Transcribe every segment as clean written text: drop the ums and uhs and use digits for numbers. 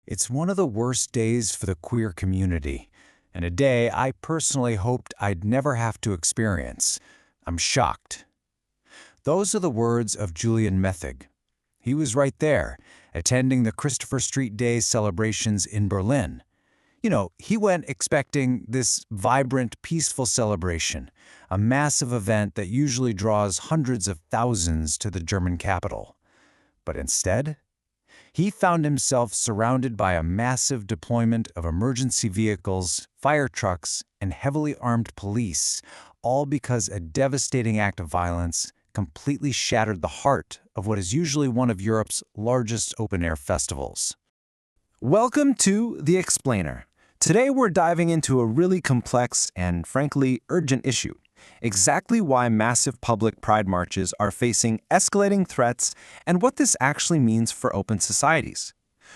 It's one of the worst days for the queer community, and a day I personally hoped I'd never have to experience. I'm shocked. Those are the words of Julian Methig. He was right there, attending the Christopher Street Day celebrations in Berlin. He went expecting this vibrant, peaceful celebration, a massive event that usually draws hundreds of thousands to the German capital. But instead, he found himself surrounded by a massive deployment of emergency vehicles, fire trucks, and heavily armed police, all because a devastating act of violence completely shattered the heart of what is usually one of Europe's largest open-air festivals. Welcome to The Explainer. Today we're diving into a really complex and, frankly, urgent issue. Exactly why massive public pride marches are facing escalating threats and what this actually means for open societies.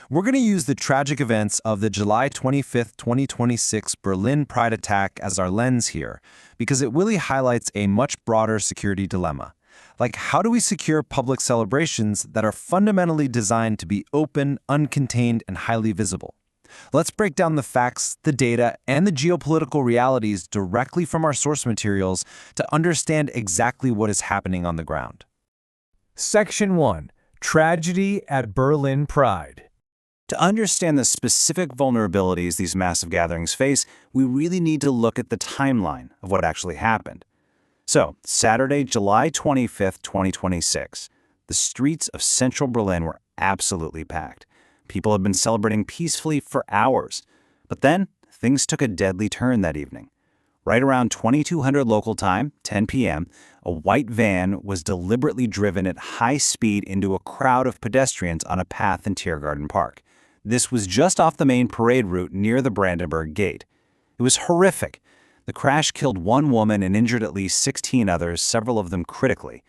We're going to use the tragic events of the July 25, 2026 Berlin Pride attack as our lens here, because it really highlights a much broader security dilemma. Like, how do we secure public celebrations that are fundamentally designed to be open, uncontained, and highly visible? Let's break down the facts, the data, and the geopolitical realities directly from our source materials to understand exactly what is happening on the ground. Section 1. Tragedy at Berlin Pride. To understand the specific vulnerabilities these massive gatherings face, we really need to look at the timeline of what actually happened. So, Saturday, July 25th, 2026, the streets of central Berlin were absolutely packed. People had been celebrating peacefully for hours. But then, things took a deadly turn that evening. Right around 2200 local time, 10 p.m., a white van was deliberately driven at high speed into a crowd of pedestrians on a path in Tiergarten Park. This was just off the main parade route near the Brandenburg Gate. It was horrific. The crash killed one woman and injured at least 16 others, several of them critically.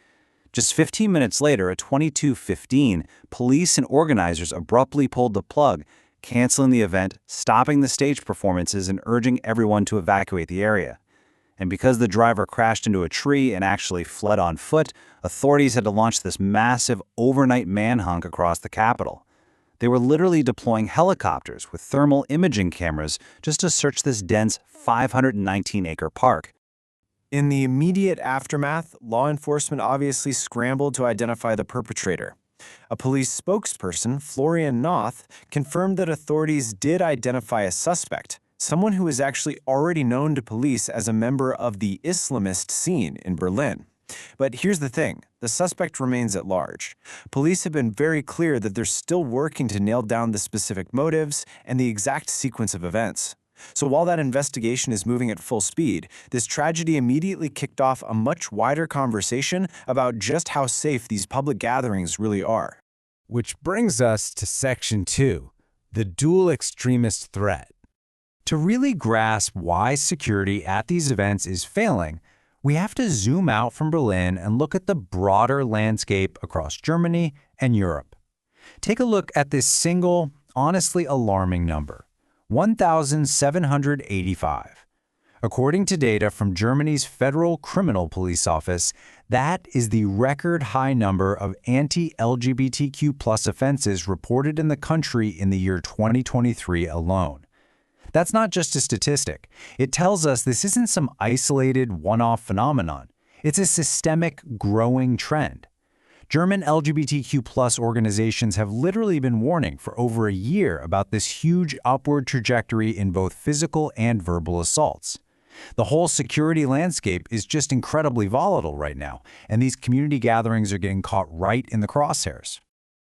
Just 15 minutes later, at 22:15, police and organizers abruptly pulled the plug, canceling the event, stopping the stage performances, and urging everyone to evacuate the area. And because the driver crashed into a tree and actually fled on foot, authorities had to launch this massive overnight manhunt across the capital. They were literally deploying helicopters with thermal imaging cameras just to search this dense 519-acre park. In the immediate aftermath, law enforcement obviously scrambled to identify the perpetrator. A police spokesperson, Florian Noth, confirmed that authorities did identify a suspect, someone who is actually already known to police as a member of the Islamist scene in Berlin. But here's the thing, the suspect remains at large. Police have been very clear that they're still working to nail down the specific motives and the exact sequence of events. So while that investigation is moving at full speed, this tragedy immediately kicked off a much wider conversation about just how safe these public gatherings really are. Which brings us to Section 2, the dual extremist threat. To really grasp why security at these events is failing, we have to zoom out from Berlin and look at the broader landscape across Germany and Europe. Take a look at this single, honestly alarming number. 1,785. According to data from Germany's Federal Criminal Police Office, that is the record high number of anti-LGBTQ+ offenses reported in the country in the year 2023 alone. That's not just a statistic. It tells us this isn't some isolated one-off phenomenon. It's a systemic, growing trend. German LGBTQ+ organizations have literally been warning for over a year about this huge upward trajectory in both physical and verbal assaults. The whole security landscape is just incredibly volatile right now, and these community gatherings are getting caught right in the crosshairs.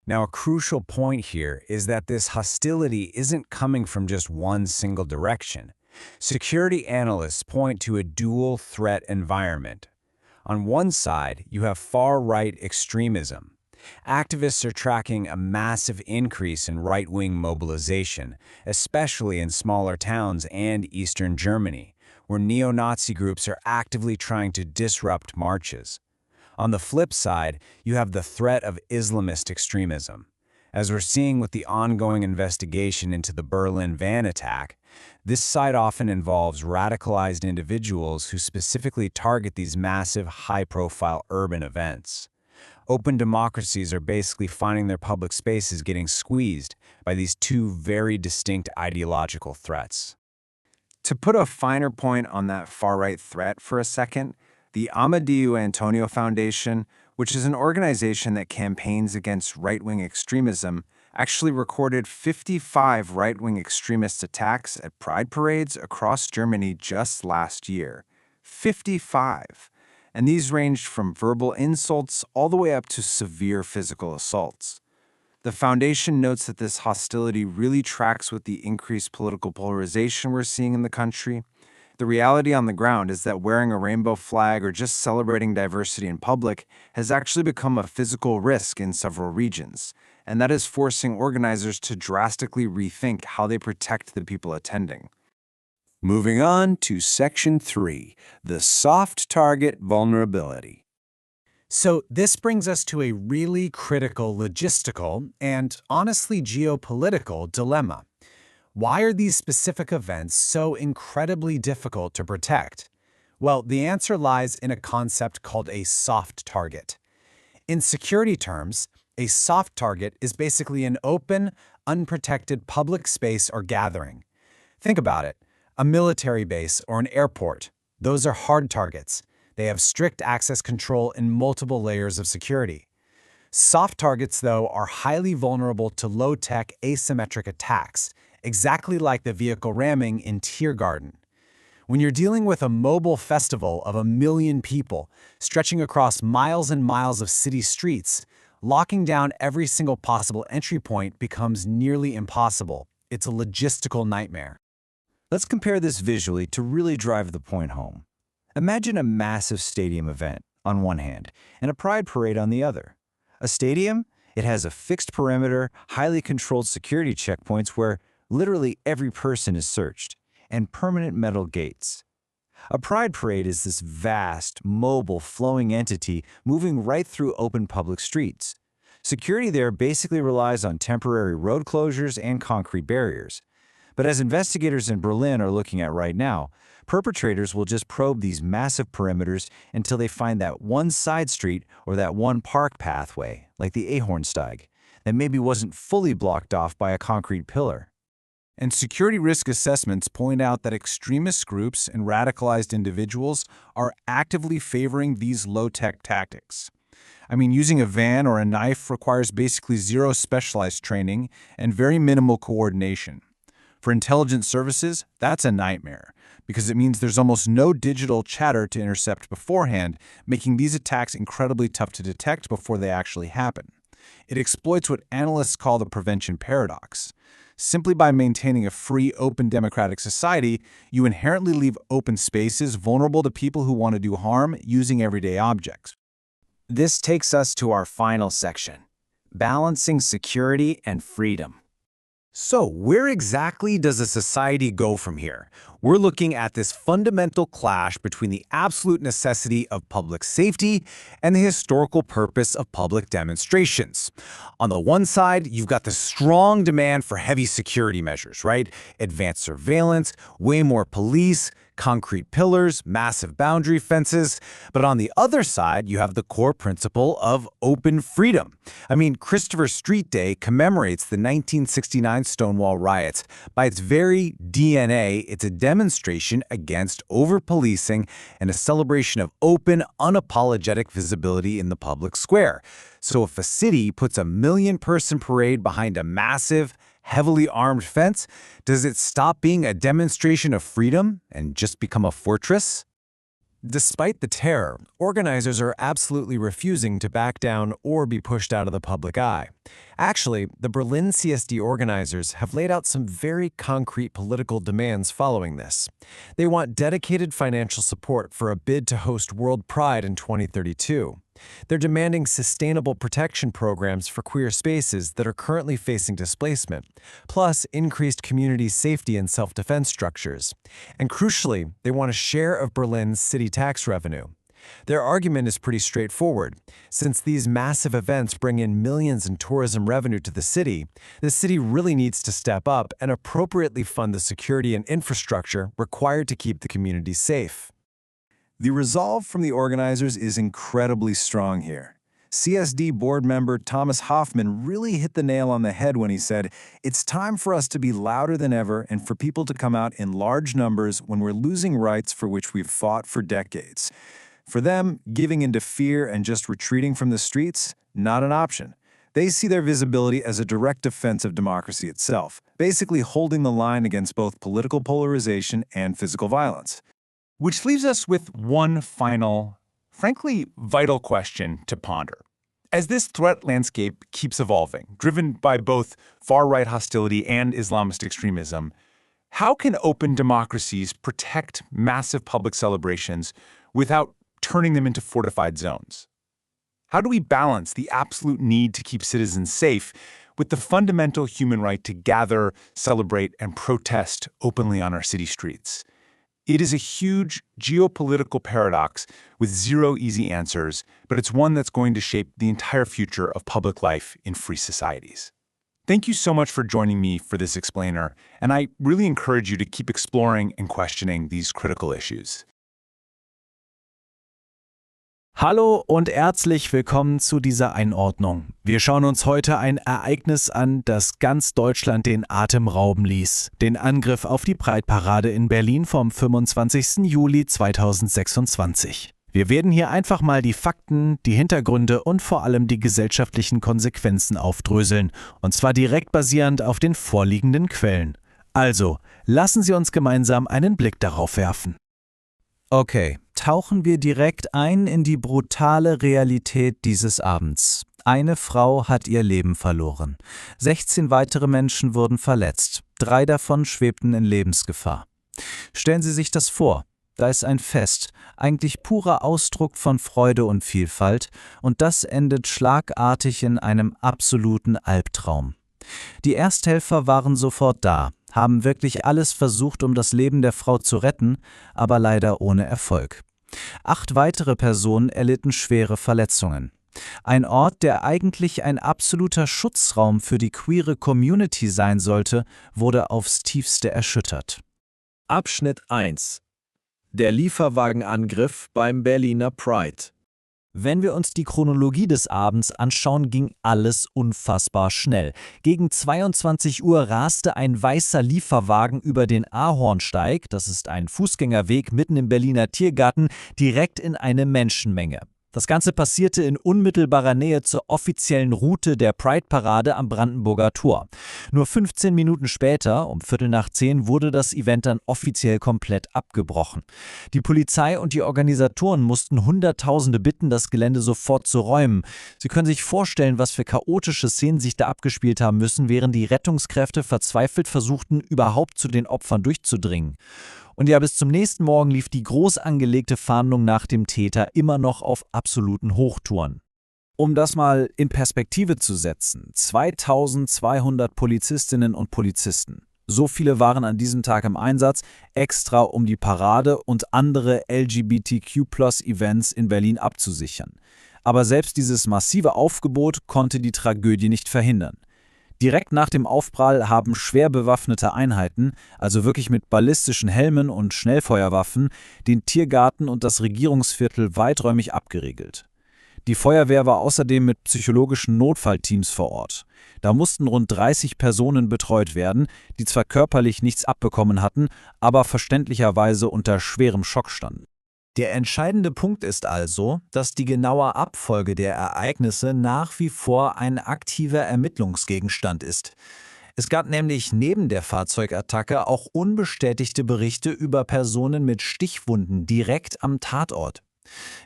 Now, a crucial point here is that this hostility isn't coming from just one single direction. Security analysts point to a dual threat environment. On one side, you have far-right extremism. Activists are tracking a massive increase in right-wing mobilization, especially in smaller towns and eastern Germany, where neo-Nazi groups are actively trying to disrupt marches. On the flip side, you have the threat of Islamist extremism. As we're seeing with the ongoing investigation into the Berlin van attack, this side often involves radicalized individuals who specifically target these massive, high-profile urban events. Open democracies are basically finding their public spaces getting squeezed by these two very distinct ideological threats. To put a finer point on that far-right threat for a second, the Amadeu Antonio Foundation, which is an organization that campaigns against right-wing extremism, actually recorded 55 right-wing extremist attacks at pride parades across Germany just last year. 55! And these ranged from verbal insults all the way up to severe physical assaults. The foundation notes that this hostility really tracks with the increased political polarization we're seeing in the country. The reality on the ground is that wearing a rainbow flag or just celebrating diversity in public has actually become a physical risk in several regions, and that is forcing organizers to drastically rethink how they protect the people attending. Moving on to Section 3, the soft target vulnerability. So this brings us to a really critical logistical and honestly geopolitical dilemma. Why are these specific events so incredibly difficult to protect? Well, the answer lies in a concept called a soft target. In security terms, a soft target is basically an open, unprotected public space or gathering. Think about it. A military base or an airport. Those are hard targets. They have strict access control and multiple layers of security. Soft targets, though, are highly vulnerable to low-tech, asymmetric attacks, exactly like the vehicle ramming in Tiergarten. When you're dealing with a mobile festival of 1 million people stretching across miles and miles of city streets, locking down every single possible entry point becomes nearly impossible. It's a logistical nightmare. Let's compare this visually to really drive the point home. Imagine a massive stadium event on one hand and a pride parade on the other. A stadium, it has a fixed perimeter, highly controlled security checkpoints where literally every person is searched, and permanent metal gates. A pride parade is this vast, mobile, flowing entity moving right through open public streets. Security there basically relies on temporary road closures and concrete barriers. But as investigators in Berlin are looking at right now, perpetrators will just probe these massive perimeters until they find that one side street or that one park pathway, like the Ahornsteig, that maybe wasn't fully blocked off by a concrete pillar. And security risk assessments point out that extremist groups and radicalized individuals are actively favoring these low-tech tactics. I mean, using a van or a knife requires basically zero specialized training and very minimal coordination. For intelligence services, that's a nightmare, because it means there's almost no digital chatter to intercept beforehand, making these attacks incredibly tough to detect before they actually happen. It exploits what analysts call the prevention paradox. Simply by maintaining a free, open, democratic society, you inherently leave open spaces vulnerable to people who want to do harm using everyday objects. This takes us to our final section, balancing security and freedom. So, where exactly does a society go from here? We're looking at this fundamental clash between the absolute necessity of public safety and the historical purpose of public demonstrations. On the one side, you've got the strong demand for heavy security measures, right? Advanced surveillance, way more police, concrete pillars, massive boundary fences. But on the other side, you have the core principle of open freedom. I mean, Christopher Street Day commemorates the 1969 Stonewall riots. By its very DNA, it's a demonstration against over-policing and a celebration of open, unapologetic visibility in the public square. So if a city puts a 1 million-person parade behind a massive, heavily armed fence, does it stop being a demonstration of freedom and just become a fortress? Despite the terror, organizers are absolutely refusing to back down or be pushed out of the public eye. Actually, the Berlin CSD organizers have laid out some very concrete political demands following this. They want dedicated financial support for a bid to host World Pride in 2032. They're demanding sustainable protection programs for queer spaces that are currently facing displacement, plus increased community safety and self-defense structures. And crucially, they want a share of Berlin's city tax revenue. Their argument is pretty straightforward. Since these massive events bring in millions in tourism revenue to the city really needs to step up and appropriately fund the security and infrastructure required to keep the community safe. The resolve from the organizers is incredibly strong here. CSD board member Thomas Hoffman really hit the nail on the head when he said, "It's time for us to be louder than ever and for people to come out in large numbers when we're losing rights for which we've fought for decades." For them, giving into fear and just retreating from the streets, not an option. They see their visibility as a direct defense of democracy itself, basically holding the line against both political polarization and physical violence. Which leaves us with one final, frankly, vital question to ponder. As this threat landscape keeps evolving, driven by both far-right hostility and Islamist extremism, how can open democracies protect massive public celebrations without turning them into fortified zones? How do we balance the absolute need to keep citizens safe with the fundamental human right to gather, celebrate, and protest openly on our city streets? It is a huge geopolitical paradox with zero easy answers, but it's one that's going to shape the entire future of public life in free societies. Thank you so much for joining me for this explainer, and I really encourage you to keep exploring and questioning these critical issues. Hallo und herzlich willkommen zu dieser Einordnung. Wir schauen uns heute ein Ereignis an, das ganz Deutschland den Atem rauben ließ. Den Angriff auf die Pride-Parade in Berlin vom 25. Juli 2026. Wir werden hier einfach mal die Fakten, die Hintergründe und vor allem die gesellschaftlichen Konsequenzen aufdröseln. Und zwar direkt basierend auf den vorliegenden Quellen. Also, lassen Sie uns gemeinsam einen Blick darauf werfen. Okay, tauchen wir direkt ein in die brutale Realität dieses Abends. Eine Frau hat ihr Leben verloren. 16 weitere Menschen wurden verletzt. 3 davon schwebten in Lebensgefahr. Stellen Sie sich das vor. Da ist ein Fest, eigentlich purer Ausdruck von Freude und Vielfalt, und das endet schlagartig in einem absoluten Albtraum. Die Ersthelfer waren sofort da, haben wirklich alles versucht, um das Leben der Frau zu retten, aber leider ohne Erfolg. 8 weitere Personen erlitten schwere Verletzungen. Ein Ort, der eigentlich ein absoluter Schutzraum für die queere Community sein sollte, wurde aufs Tiefste erschüttert. Abschnitt 1: Der Lieferwagenangriff beim Berliner Pride. Wenn wir uns die Chronologie des Abends anschauen, ging alles unfassbar schnell. Gegen 22 Uhr raste ein weißer Lieferwagen über den Ahornsteig, das ist ein Fußgängerweg mitten im Berliner Tiergarten, direkt in eine Menschenmenge. Das Ganze passierte in unmittelbarer Nähe zur offiziellen Route der Pride-Parade am Brandenburger Tor. Nur 15 Minuten später, um 9:15, wurde das Event dann offiziell komplett abgebrochen. Die Polizei und die Organisatoren mussten Hunderttausende bitten, das Gelände sofort zu räumen. Sie können sich vorstellen, was für chaotische Szenen sich da abgespielt haben müssen, während die Rettungskräfte verzweifelt versuchten, überhaupt zu den Opfern durchzudringen. Und ja, bis zum nächsten Morgen lief die groß angelegte Fahndung nach dem Täter immer noch auf absoluten Hochtouren. Um das mal in Perspektive zu setzen, 2200 Polizistinnen und Polizisten. So viele waren an diesem Tag im Einsatz, extra um die Parade und andere LGBTQ+-Events in Berlin abzusichern. Aber selbst dieses massive Aufgebot konnte die Tragödie nicht verhindern. Direkt nach dem Aufprall haben schwer bewaffnete Einheiten, also wirklich mit ballistischen Helmen und Schnellfeuerwaffen, den Tiergarten und das Regierungsviertel weiträumig abgeriegelt. Die Feuerwehr war außerdem mit psychologischen Notfallteams vor Ort. Da mussten rund 30 Personen betreut werden, die zwar körperlich nichts abbekommen hatten, aber verständlicherweise unter schwerem Schock standen. Der entscheidende Punkt ist also, dass die genaue Abfolge der Ereignisse nach wie vor ein aktiver Ermittlungsgegenstand ist. Es gab nämlich neben der Fahrzeugattacke auch unbestätigte Berichte über Personen mit Stichwunden direkt am Tatort.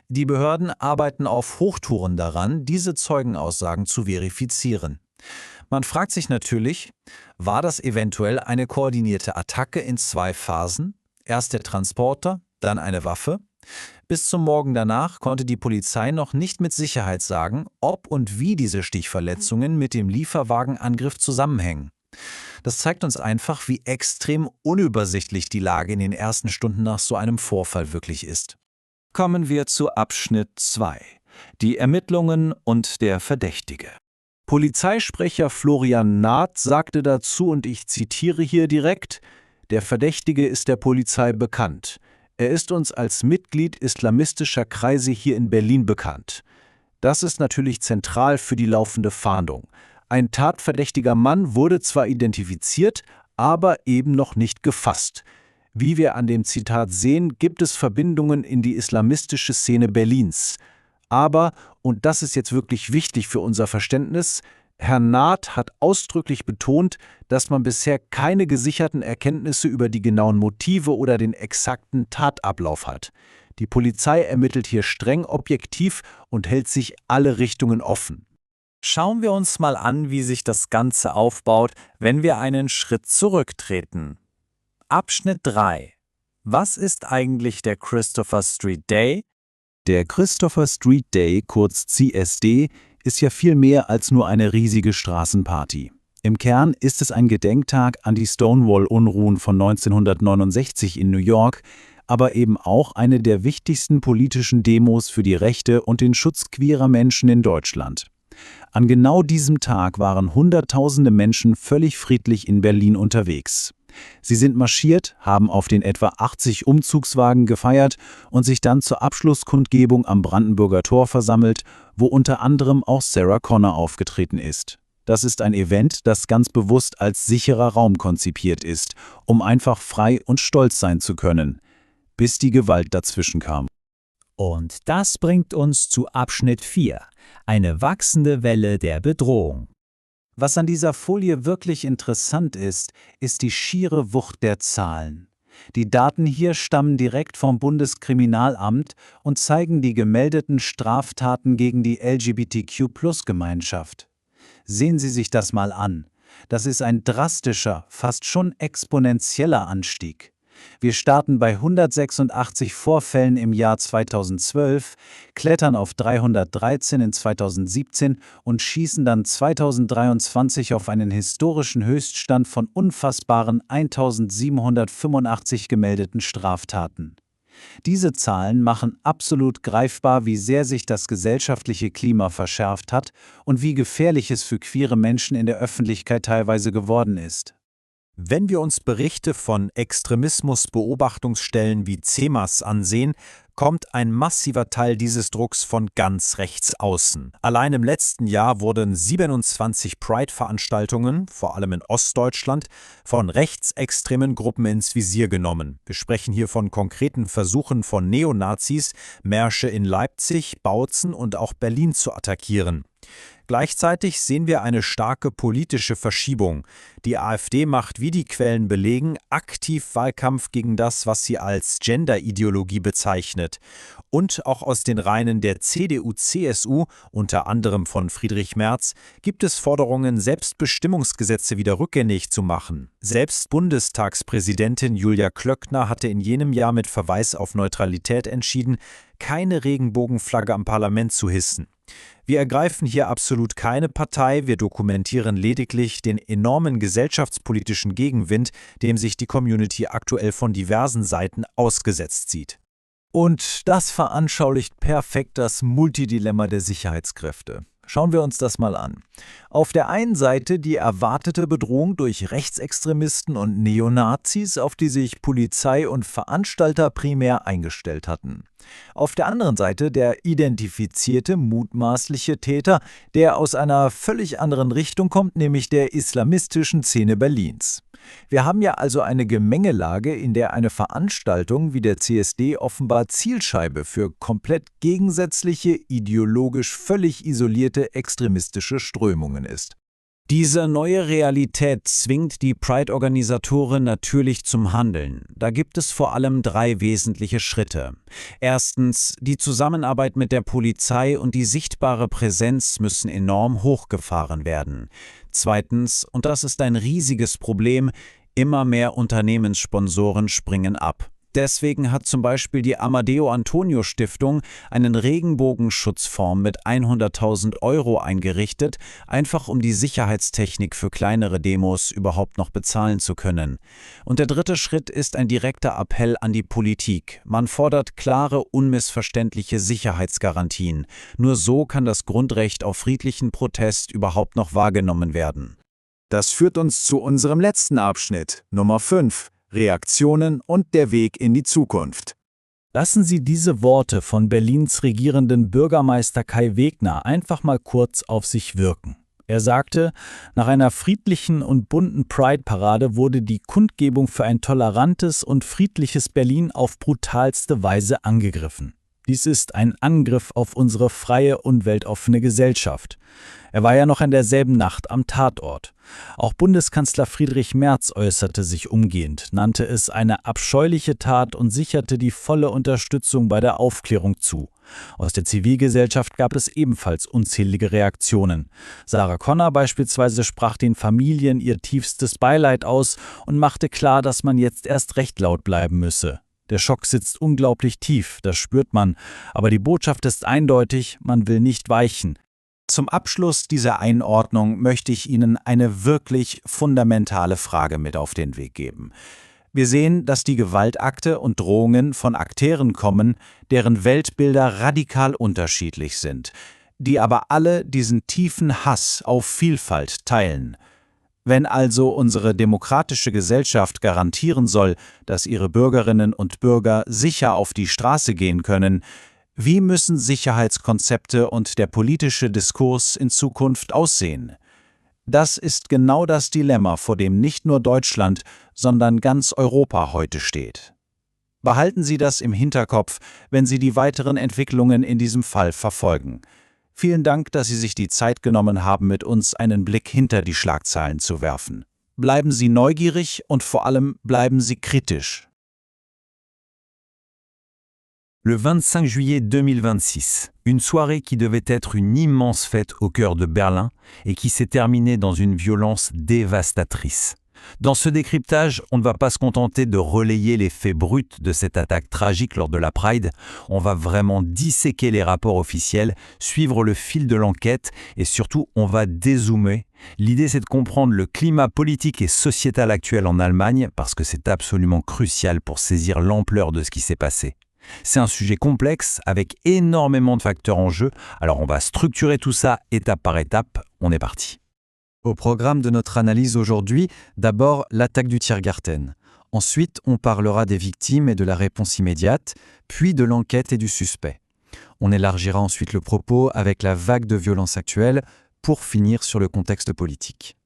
Die Behörden arbeiten auf Hochtouren daran, diese Zeugenaussagen zu verifizieren. Man fragt sich natürlich, war das eventuell eine koordinierte Attacke in 2 Phasen? Erst der Transporter, dann eine Waffe? Bis zum Morgen danach konnte die Polizei noch nicht mit Sicherheit sagen, ob und wie diese Stichverletzungen mit dem Lieferwagenangriff zusammenhängen. Das zeigt uns einfach, wie extrem unübersichtlich die Lage in den ersten Stunden nach so einem Vorfall wirklich ist. Kommen wir zu Abschnitt 2. Die Ermittlungen und der Verdächtige. Polizeisprecher Florian Naht sagte dazu, und ich zitiere hier direkt: Der Verdächtige ist der Polizei bekannt. Er ist uns als Mitglied islamistischer Kreise hier in Berlin bekannt. Das ist natürlich zentral für die laufende Fahndung. Ein tatverdächtiger Mann wurde zwar identifiziert, aber eben noch nicht gefasst. Wie wir an dem Zitat sehen, gibt es Verbindungen in die islamistische Szene Berlins. Aber, und das ist jetzt wirklich wichtig für unser Verständnis, Herr Naht hat ausdrücklich betont, dass man bisher keine gesicherten Erkenntnisse über die genauen Motive oder den exakten Tatablauf hat. Die Polizei ermittelt hier streng objektiv und hält sich alle Richtungen offen. Schauen wir uns mal an, wie sich das Ganze aufbaut, wenn wir einen Schritt zurücktreten. Abschnitt 3. Was ist eigentlich der Christopher Street Day? Der Christopher Street Day, kurz CSD, ist ja viel mehr als nur eine riesige Straßenparty. Im Kern ist es ein Gedenktag an die Stonewall-Unruhen von 1969 in New York, aber eben auch eine der wichtigsten politischen Demos für die Rechte und den Schutz queerer Menschen in Deutschland. An genau diesem Tag waren Hunderttausende Menschen völlig friedlich in Berlin unterwegs. Sie sind marschiert, haben auf den etwa 80 Umzugswagen gefeiert und sich dann zur Abschlusskundgebung am Brandenburger Tor versammelt, wo unter anderem auch Sarah Connor aufgetreten ist. Das ist ein Event, das ganz bewusst als sicherer Raum konzipiert ist, um einfach frei und stolz sein zu können, bis die Gewalt dazwischen kam. Und das bringt uns zu Abschnitt 4, eine wachsende Welle der Bedrohung. Was an dieser Folie wirklich interessant ist die schiere Wucht der Zahlen. Die Daten hier stammen direkt vom Bundeskriminalamt und zeigen die gemeldeten Straftaten gegen die LGBTQ-Plus-Gemeinschaft. Sehen Sie sich das mal an. Das ist ein drastischer, fast schon exponentieller Anstieg. Wir starten bei 186 Vorfällen im Jahr 2012, klettern auf 313 in 2017 und schießen dann 2023 auf einen historischen Höchststand von unfassbaren 1785 gemeldeten Straftaten. Diese Zahlen machen absolut greifbar, wie sehr sich das gesellschaftliche Klima verschärft hat und wie gefährlich es für queere Menschen in der Öffentlichkeit teilweise geworden ist. Wenn wir uns Berichte von Extremismusbeobachtungsstellen wie CEMAS ansehen, kommt ein massiver Teil dieses Drucks von ganz rechts außen. Allein im letzten Jahr wurden 27 Pride-Veranstaltungen, vor allem in Ostdeutschland, von rechtsextremen Gruppen ins Visier genommen. Wir sprechen hier von konkreten Versuchen von Neonazis, Märsche in Leipzig, Bautzen und auch Berlin zu attackieren. Gleichzeitig sehen wir eine starke politische Verschiebung. Die AfD macht, wie die Quellen belegen, aktiv Wahlkampf gegen das, was sie als Gender-Ideologie bezeichnet. Und auch aus den Reihen der CDU-CSU, unter anderem von Friedrich Merz, gibt es Forderungen, Selbstbestimmungsgesetze wieder rückgängig zu machen. Selbst Bundestagspräsidentin Julia Klöckner hatte in jenem Jahr mit Verweis auf Neutralität entschieden, keine Regenbogenflagge am Parlament zu hissen. Wir ergreifen hier absolut keine Partei, wir dokumentieren lediglich den enormen gesellschaftspolitischen Gegenwind, dem sich die Community aktuell von diversen Seiten ausgesetzt sieht. Und das veranschaulicht perfekt das Multidilemma der Sicherheitskräfte. Schauen wir uns das mal an. Auf der einen Seite die erwartete Bedrohung durch Rechtsextremisten und Neonazis, auf die sich Polizei und Veranstalter primär eingestellt hatten. Auf der anderen Seite der identifizierte mutmaßliche Täter, der aus einer völlig anderen Richtung kommt, nämlich der islamistischen Szene Berlins. Wir haben ja also eine Gemengelage, in der eine Veranstaltung wie der CSD offenbar Zielscheibe für komplett gegensätzliche, ideologisch völlig isolierte extremistische Strömungen ist. Diese neue Realität zwingt die Pride-Organisatoren natürlich zum Handeln. Da gibt es vor allem 3 wesentliche Schritte. Erstens, die Zusammenarbeit mit der Polizei und die sichtbare Präsenz müssen enorm hochgefahren werden. Zweitens, und das ist ein riesiges Problem, immer mehr Unternehmenssponsoren springen ab. Deswegen hat zum Beispiel die Amadeo-Antonio-Stiftung einen Regenbogenschutzfonds mit 100.000 € eingerichtet, einfach um die Sicherheitstechnik für kleinere Demos überhaupt noch bezahlen zu können. Und der dritte Schritt ist ein direkter Appell an die Politik. Man fordert klare, unmissverständliche Sicherheitsgarantien. Nur so kann das Grundrecht auf friedlichen Protest überhaupt noch wahrgenommen werden. Das führt uns zu unserem letzten Abschnitt, Nummer 5. Reaktionen und der Weg in die Zukunft. Lassen Sie diese Worte von Berlins regierenden Bürgermeister Kai Wegner einfach mal kurz auf sich wirken. Er sagte, nach einer friedlichen und bunten Pride-Parade wurde die Kundgebung für ein tolerantes und friedliches Berlin auf brutalste Weise angegriffen. Dies ist ein Angriff auf unsere freie und weltoffene Gesellschaft. Er war ja noch in derselben Nacht am Tatort. Auch Bundeskanzler Friedrich Merz äußerte sich umgehend, nannte es eine abscheuliche Tat und sicherte die volle Unterstützung bei der Aufklärung zu. Aus der Zivilgesellschaft gab es ebenfalls unzählige Reaktionen. Sarah Connor beispielsweise sprach den Familien ihr tiefstes Beileid aus und machte klar, dass man jetzt erst recht laut bleiben müsse. Der Schock sitzt unglaublich tief, das spürt man, aber die Botschaft ist eindeutig, man will nicht weichen. Zum Abschluss dieser Einordnung möchte ich Ihnen eine wirklich fundamentale Frage mit auf den Weg geben. Wir sehen, dass die Gewaltakte und Drohungen von Akteuren kommen, deren Weltbilder radikal unterschiedlich sind, die aber alle diesen tiefen Hass auf Vielfalt teilen. Wenn also unsere demokratische Gesellschaft garantieren soll, dass ihre Bürgerinnen und Bürger sicher auf die Straße gehen können, wie müssen Sicherheitskonzepte und der politische Diskurs in Zukunft aussehen? Das ist genau das Dilemma, vor dem nicht nur Deutschland, sondern ganz Europa heute steht. Behalten Sie das im Hinterkopf, wenn Sie die weiteren Entwicklungen in diesem Fall verfolgen. Vielen Dank, dass Sie sich die Zeit genommen haben, mit uns einen Blick hinter die Schlagzeilen zu werfen. Bleiben Sie neugierig und vor allem bleiben Sie kritisch. Le 25 juillet 2026, une soirée qui devait être une immense fête au cœur de Berlin et qui s'est terminée dans une violence dévastatrice. Dans ce décryptage, on ne va pas se contenter de relayer les faits bruts de cette attaque tragique lors de la Pride, on va vraiment disséquer les rapports officiels, suivre le fil de l'enquête et surtout on va dézoomer. L'idée c'est de comprendre le climat politique et sociétal actuel en Allemagne parce que c'est absolument crucial pour saisir l'ampleur de ce qui s'est passé. C'est un sujet complexe avec énormément de facteurs en jeu, alors on va structurer tout ça étape par étape, on est parti. Au programme de notre analyse aujourd'hui, d'abord l'attaque du Tiergarten. Ensuite, on parlera des victimes et de la réponse immédiate, puis de l'enquête et du suspect. On élargira ensuite le propos avec la vague de violence actuelle pour finir sur le contexte politique.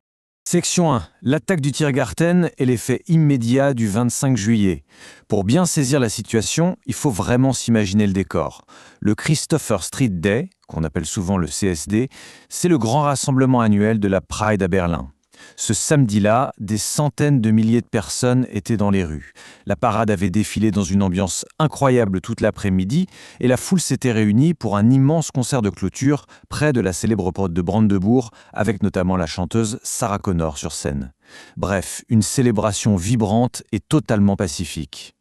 Section 1. L'attaque du Tiergarten et les faits immédiats du 25 juillet. Pour bien saisir la situation, il faut vraiment s'imaginer le décor. Le Christopher Street Day, qu'on appelle souvent le CSD, c'est le grand rassemblement annuel de la Pride à Berlin. Ce samedi-là, des centaines de milliers de personnes étaient dans les rues. La parade avait défilé dans une ambiance incroyable toute l'après-midi et la foule s'était réunie pour un immense concert de clôture près de la célèbre porte de Brandenburg avec notamment la chanteuse Sarah Connor sur scène. Bref, une célébration vibrante et totalement pacifique.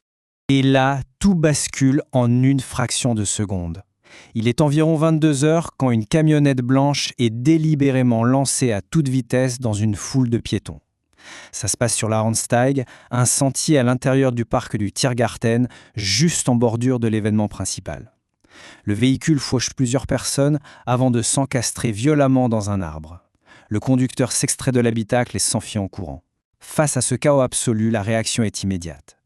Et là, tout bascule en une fraction de seconde. Il est environ 22 heures quand une camionnette blanche est délibérément lancée à toute vitesse dans une foule de piétons. Ça se passe sur la Randsteig, un sentier à l'intérieur du parc du Tiergarten, juste en bordure de l'événement principal. Le véhicule fauche plusieurs personnes avant de s'encastrer violemment dans un arbre. Le conducteur s'extrait de l'habitacle et s'enfuit en courant. Face à ce chaos absolu, la réaction est immédiate.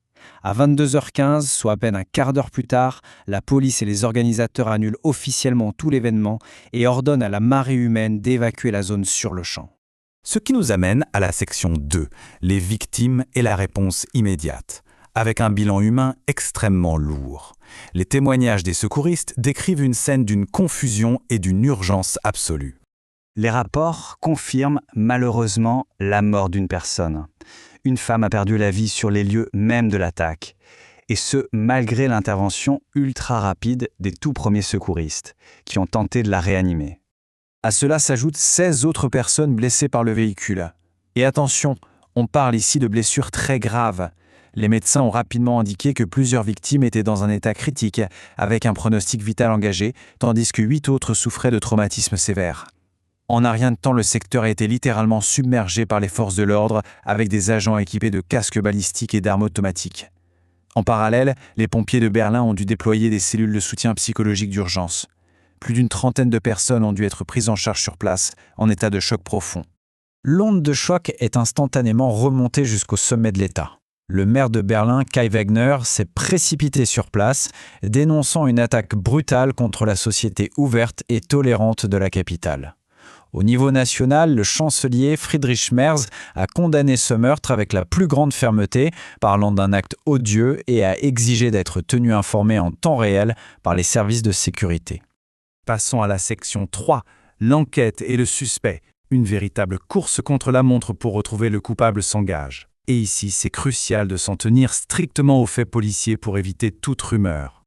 À 22h15, soit à peine un quart d'heure plus tard, la police et les organisateurs annulent officiellement tout l'événement et ordonnent à la marée humaine d'évacuer la zone sur le champ. Ce qui nous amène à la section 2, les victimes et la réponse immédiate, avec un bilan humain extrêmement lourd. Les témoignages des secouristes décrivent une scène d'une confusion et d'une urgence absolue. Les rapports confirment malheureusement la mort d'une personne. Une femme a perdu la vie sur les lieux même de l'attaque. Et ce, malgré l'intervention ultra rapide des tout premiers secouristes, qui ont tenté de la réanimer. À cela s'ajoutent 16 autres personnes blessées par le véhicule. Et attention, on parle ici de blessures très graves. Les médecins ont rapidement indiqué que plusieurs victimes étaient dans un état critique, avec un pronostic vital engagé, tandis que 8 autres souffraient de traumatismes sévères. En un rien de temps, le secteur a été littéralement submergé par les forces de l'ordre avec des agents équipés de casques balistiques et d'armes automatiques. En parallèle, les pompiers de Berlin ont dû déployer des cellules de soutien psychologique d'urgence. Plus d'une trentaine de personnes ont dû être prises en charge sur place, en état de choc profond. L'onde de choc est instantanément remontée jusqu'au sommet de l'État. Le maire de Berlin, Kai Wegner, s'est précipité sur place, dénonçant une attaque brutale contre la société ouverte et tolérante de la capitale. Au niveau national, le chancelier Friedrich Merz a condamné ce meurtre avec la plus grande fermeté, parlant d'un acte odieux et a exigé d'être tenu informé en temps réel par les services de sécurité. Passons à la section 3, l'enquête et le suspect. Une véritable course contre la montre pour retrouver le coupable s'engage. Et ici, c'est crucial de s'en tenir strictement aux faits policiers pour éviter toute rumeur.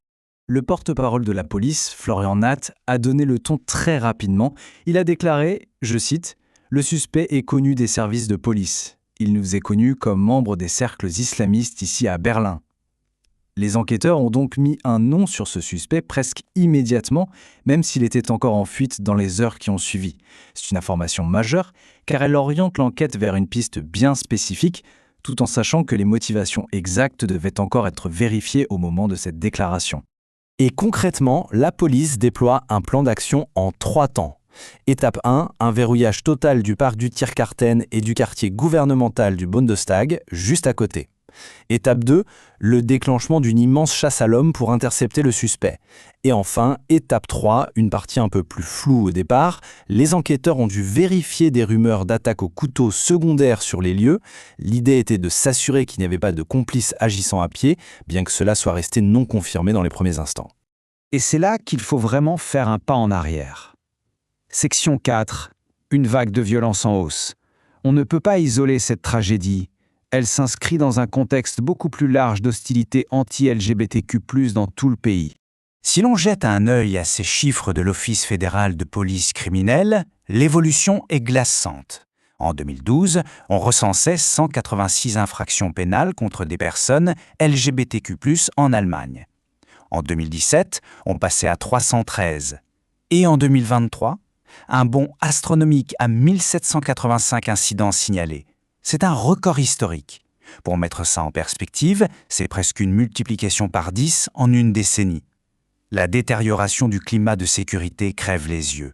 Le porte-parole de la police, Florian Nath, a donné le ton très rapidement. Il a déclaré, je cite, « Le suspect est connu des services de police. Il nous est connu comme membre des cercles islamistes ici à Berlin. » Les enquêteurs ont donc mis un nom sur ce suspect presque immédiatement, même s'il était encore en fuite dans les heures qui ont suivi. C'est une information majeure, car elle oriente l'enquête vers une piste bien spécifique, tout en sachant que les motivations exactes devaient encore être vérifiées au moment de cette déclaration. Et concrètement, la police déploie un plan d'action en 3 temps. Étape 1, un verrouillage total du parc du Tiergarten et du quartier gouvernemental du Bundestag, juste à côté. Étape 2, le déclenchement d'une immense chasse à l'homme pour intercepter le suspect. Et enfin, étape 3, une partie un peu plus floue au départ, les enquêteurs ont dû vérifier des rumeurs d'attaque au couteau secondaires sur les lieux. L'idée était de s'assurer qu'il n'y avait pas de complices agissant à pied, bien que cela soit resté non confirmé dans les premiers instants. Et c'est là qu'il faut vraiment faire un pas en arrière. Section 4, une vague de violence en hausse. On ne peut pas isoler cette tragédie. Elle s'inscrit dans un contexte beaucoup plus large d'hostilité anti-LGBTQ+, dans tout le pays. Si l'on jette un œil à ces chiffres de l'Office fédéral de police criminelle, l'évolution est glaçante. En 2012, on recensait 186 infractions pénales contre des personnes LGBTQ+, en Allemagne. En 2017, on passait à 313. Et en 2023, un bond astronomique à 1785 incidents signalés. C'est un record historique. Pour mettre ça en perspective, c'est presque une multiplication par 10 en une décennie. La détérioration du climat de sécurité crève les yeux.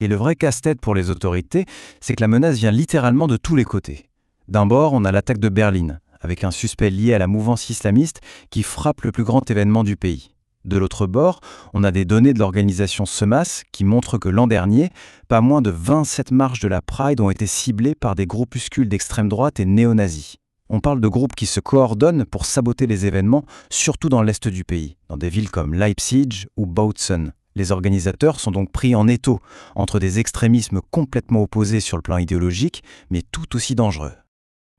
Et le vrai casse-tête pour les autorités, c'est que la menace vient littéralement de tous les côtés. D'un bord, on a l'attaque de Berlin, avec un suspect lié à la mouvance islamiste qui frappe le plus grand événement du pays. De l'autre bord, on a des données de l'organisation SEMAS qui montrent que l'an dernier, pas moins de 27 marches de la Pride ont été ciblées par des groupuscules d'extrême droite et néo-nazis. On parle de groupes qui se coordonnent pour saboter les événements, surtout dans l'est du pays, dans des villes comme Leipzig ou Bautzen. Les organisateurs sont donc pris en étau entre des extrémismes complètement opposés sur le plan idéologique, mais tout aussi dangereux.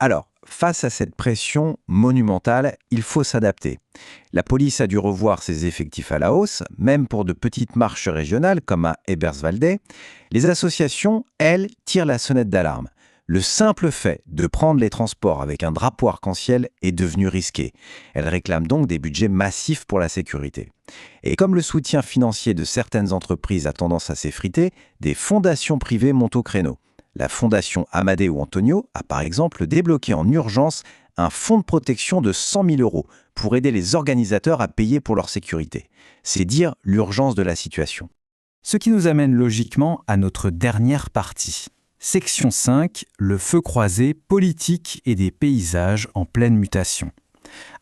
Alors, face à cette pression monumentale, il faut s'adapter. La police a dû revoir ses effectifs à la hausse, même pour de petites marches régionales comme à Eberswalde. Les associations, elles, tirent la sonnette d'alarme. Le simple fait de prendre les transports avec un drapeau arc-en-ciel est devenu risqué. Elles réclament donc des budgets massifs pour la sécurité. Et comme le soutien financier de certaines entreprises a tendance à s'effriter, des fondations privées montent au créneau. La fondation Amadeo Antonio a par exemple débloqué en urgence un fonds de protection de 100 000 € pour aider les organisateurs à payer pour leur sécurité. C'est dire l'urgence de la situation. Ce qui nous amène logiquement à notre dernière partie. Section 5, le feu croisé politique et des paysages en pleine mutation.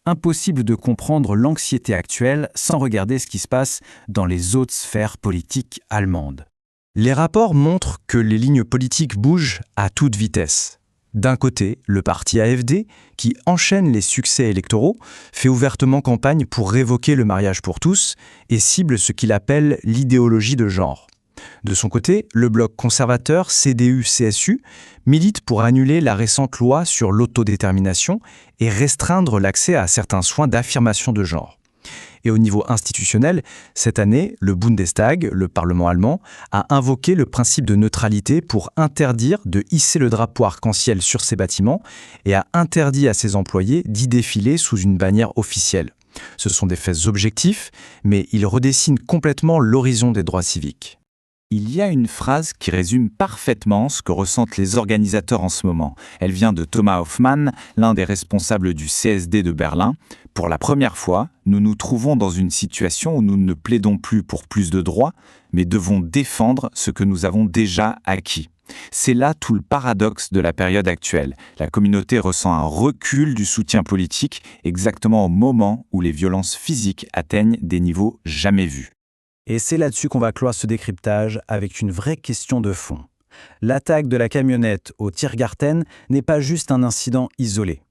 Impossible de comprendre l'anxiété actuelle sans regarder ce qui se passe dans les autres sphères politiques allemandes. Les rapports montrent que les lignes politiques bougent à toute vitesse. D'un côté, le parti AfD, qui enchaîne les succès électoraux, fait ouvertement campagne pour révoquer le mariage pour tous et cible ce qu'il appelle l'idéologie de genre. De son côté, le bloc conservateur CDU-CSU milite pour annuler la récente loi sur l'autodétermination et restreindre l'accès à certains soins d'affirmation de genre. Et au niveau institutionnel, cette année, le Bundestag, le Parlement allemand, a invoqué le principe de neutralité pour interdire de hisser le drapeau arc-en-ciel sur ses bâtiments et a interdit à ses employés d'y défiler sous une bannière officielle. Ce sont des faits objectifs, mais ils redessinent complètement l'horizon des droits civiques. Il y a une phrase qui résume parfaitement ce que ressentent les organisateurs en ce moment. Elle vient de Thomas Hoffmann, l'un des responsables du CSD de Berlin. Pour la première fois, nous nous trouvons dans une situation où nous ne plaidons plus pour plus de droits, mais devons défendre ce que nous avons déjà acquis. C'est là tout le paradoxe de la période actuelle. La communauté ressent un recul du soutien politique exactement au moment où les violences physiques atteignent des niveaux jamais vus. Et c'est là-dessus qu'on va clore ce décryptage avec une vraie question de fond. L'attaque de la camionnette au Tiergarten n'est pas juste un incident isolé.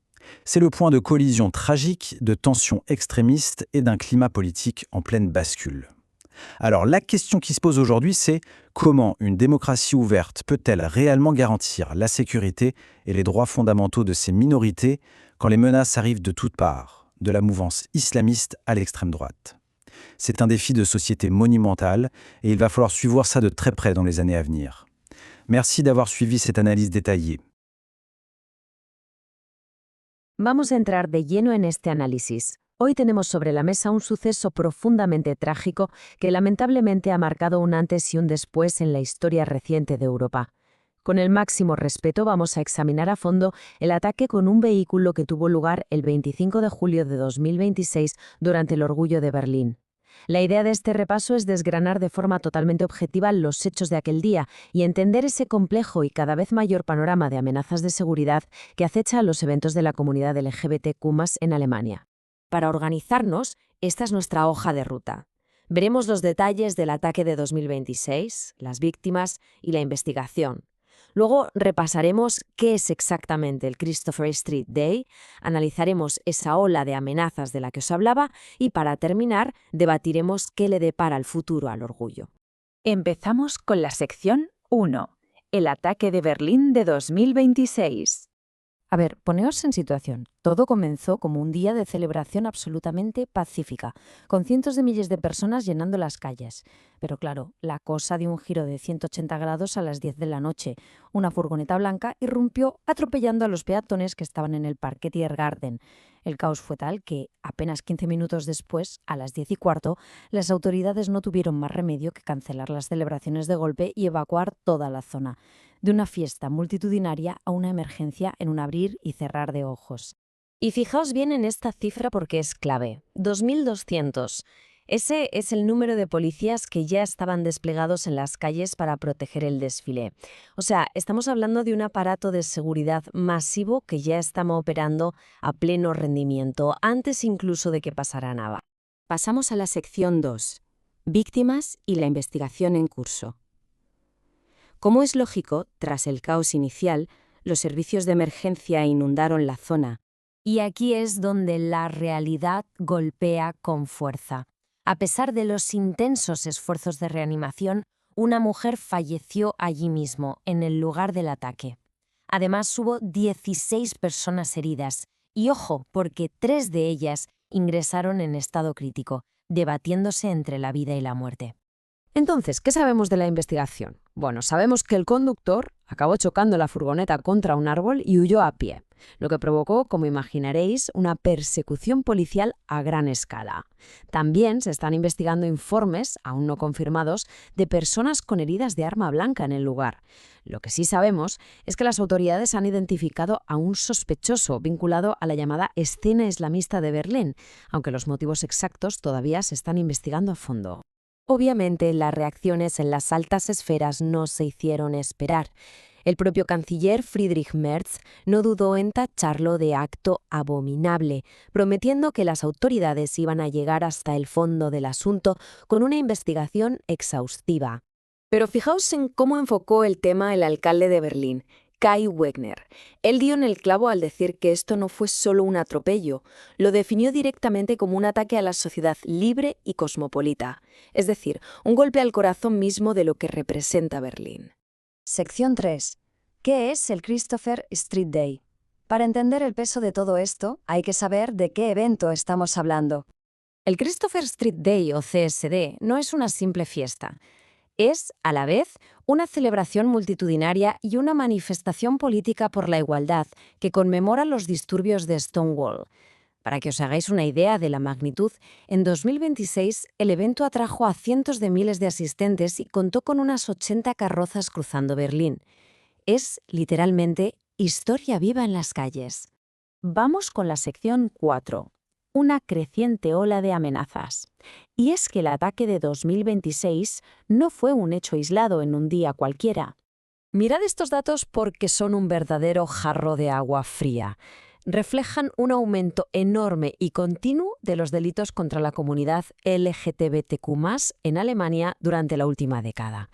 C'est le point de collision tragique de tensions extrémistes et d'un climat politique en pleine bascule. Alors la question qui se pose aujourd'hui, c'est comment une démocratie ouverte peut-elle réellement garantir la sécurité et les droits fondamentaux de ces minorités quand les menaces arrivent de toutes parts, de la mouvance islamiste à l'extrême droite? C'est un défi de société monumental et il va falloir suivre ça de très près dans les années à venir. Merci d'avoir suivi cette analyse détaillée. Vamos a entrar de lleno en este análisis. Hoy tenemos sobre la mesa un suceso profundamente trágico que lamentablemente ha marcado un antes y un después en la historia reciente de Europa. Con el máximo respeto vamos a examinar a fondo el ataque con un vehículo que tuvo lugar el 25 de julio de 2026 durante el Orgullo de Berlín. La idea de este repaso es desgranar de forma totalmente objetiva los hechos de aquel día y entender ese complejo y cada vez mayor panorama de amenazas de seguridad que acecha a los eventos de la comunidad LGBTQ+ en Alemania. Para organizarnos, esta es nuestra hoja de ruta. Veremos los detalles del ataque de 2026, las víctimas y la investigación. Luego repasaremos qué es exactamente el Christopher Street Day, analizaremos esa ola de amenazas de la que os hablaba y para terminar debatiremos qué le depara el futuro al orgullo. Empezamos con la sección 1, el ataque de Berlín de 2026. A ver, poneos en situación. Todo comenzó como un día de celebración absolutamente pacífica, con cientos de miles de personas llenando las calles. Pero claro, la cosa dio un giro de 180 grados a las 10 de la noche. Una furgoneta blanca irrumpió atropellando a los peatones que estaban en el Parque Tiergarten. El caos fue tal que, apenas 15 minutos después, a las 10:15, las autoridades no tuvieron más remedio que cancelar las celebraciones de golpe y evacuar toda la zona. De una fiesta multitudinaria a una emergencia en un abrir y cerrar de ojos. Y fijaos bien en esta cifra porque es clave. 2.200. Ese es el número de policías que ya estaban desplegados en las calles para proteger el desfile. O sea, estamos hablando de un aparato de seguridad masivo que ya estaba operando a pleno rendimiento, antes incluso de que pasara nada. Pasamos a la sección 2. Víctimas y la investigación en curso. Como es lógico, tras el caos inicial, los servicios de emergencia inundaron la zona. Y aquí es donde la realidad golpea con fuerza. A pesar de los intensos esfuerzos de reanimación, una mujer falleció allí mismo, en el lugar del ataque. Además, hubo 16 personas heridas. Y ojo, porque 3 de ellas ingresaron en estado crítico, debatiéndose entre la vida y la muerte. Entonces, ¿qué sabemos de la investigación? Bueno, sabemos que el conductor acabó chocando la furgoneta contra un árbol y huyó a pie, lo que provocó, como imaginaréis, una persecución policial a gran escala. También se están investigando informes, aún no confirmados, de personas con heridas de arma blanca en el lugar. Lo que sí sabemos es que las autoridades han identificado a un sospechoso vinculado a la llamada escena islamista de Berlín, aunque los motivos exactos todavía se están investigando a fondo. Obviamente, las reacciones en las altas esferas no se hicieron esperar. El propio canciller Friedrich Merz no dudó en tacharlo de acto abominable, prometiendo que las autoridades iban a llegar hasta el fondo del asunto con una investigación exhaustiva. Pero fijaos en cómo enfocó el tema el alcalde de Berlín, Kai Wegner. Él dio en el clavo al decir que esto no fue solo un atropello, lo definió directamente como un ataque a la sociedad libre y cosmopolita, es decir, un golpe al corazón mismo de lo que representa Berlín. Sección 3. ¿Qué es el Christopher Street Day? Para entender el peso de todo esto, hay que saber de qué evento estamos hablando. El Christopher Street Day o CSD no es una simple fiesta. Es, a la vez, una celebración multitudinaria y una manifestación política por la igualdad que conmemora los disturbios de Stonewall. Para que os hagáis una idea de la magnitud, en 2026 el evento atrajo a cientos de miles de asistentes y contó con unas 80 carrozas cruzando Berlín. Es, literalmente, historia viva en las calles. Vamos con la sección 4. Una creciente ola de amenazas. Y es que el ataque de 2026 no fue un hecho aislado en un día cualquiera. Mirad estos datos porque son un verdadero jarro de agua fría. Reflejan un aumento enorme y continuo de los delitos contra la comunidad LGBTQ+ en Alemania durante la última década.